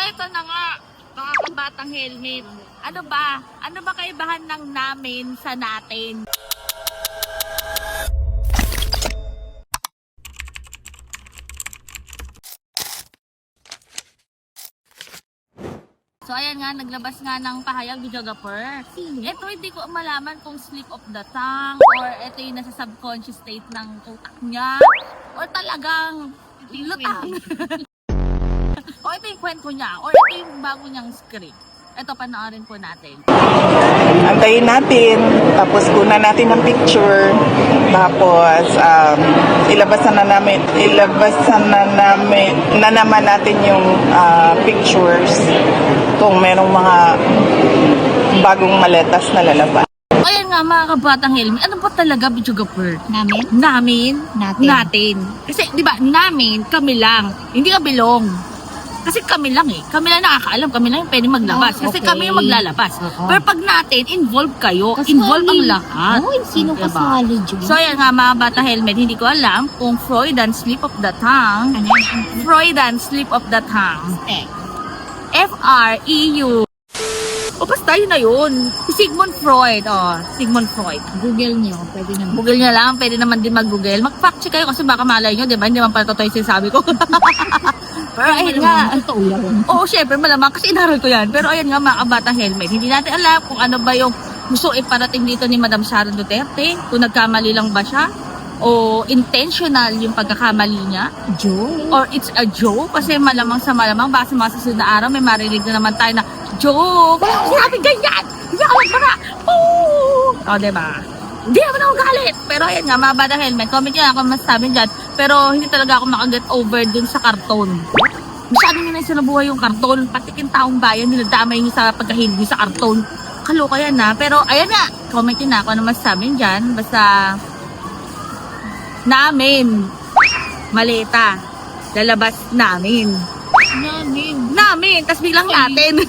ito na nga, mga kabatang helmet. Ano ba? Ano ba kaibahan ng namin sa natin? So ayan nga, naglabas nga ng pahayag ni Jogapur. Ito hindi ko malaman kung slip of the tongue or ito yung nasa subconscious state ng utak niya or talagang lutang. O ito yung kwento niya or ito yung bago niyang script. Ito, panoorin po natin. Antayin natin, tapos kunan natin ng picture, tapos ilabasan na naman natin yung pictures kung merong mga bagong maletas na lalabas. Ayan nga mga kabatang helmet, ano ba talaga Jogapur? Namin? Namin? Natin. Natin. Kasi di ba namin, kami lang, hindi ka belong. Kasi kami lang kami lang nakakaalam, kami lang yung pwede maglabas. Kasi okay. kami yung maglalabas. Pero pag natin, involved kayo, Kasali. involved ang lahat. Oh, sino Diba? kasali dyan? So ayan nga mga bata helmet, hindi ko alam kung Freudian slip of the tongue. Ano? Freudian slip of the tongue. Eh, F-R-E-U. O basta yun na yun. Si Sigmund Freud. Sigmund Freud. Google nyo. Pwede naman. Google nyo lang, pwede naman din mag-Google. Mag-fact check kayo kasi baka malay nyo, di ba? Hindi man pala totoo yung sinasabi ko. Pero ayun nga. Totoo yan. Oo, syempre malamang kasi inaral ko yan. Pero ayun nga mga kabatang helmet. Hindi natin alam kung ano ba yung gusto iparating dito ni Madam Sara Duterte. Kung nagkamali lang ba siya. O intentional yung pagkakamali niya. Joe? Or it's a joke. Kasi malamang sa malamang, baka sa mga susunod na araw, may marinig na naman tayo na joke. Sinabi ganyan! Hindi ako nagpara! O, diba? Hindi ako nakagalit. Pero ayan nga, mga bata helmet. Comment nyo lang kung masasabi dyan. Pero hindi talaga ako makaget over dun sa karton. Masyado nyo na yung sinabuhay yung karton. Pati yung taong bayan, niladamay nyo sa pagkahilig nyo sa karton. Kaloka yan na. Pero ayan nga, comment nyo na kung ano masasabi dyan. Basta namin maleta lalabas namin. Tapos biglang natin.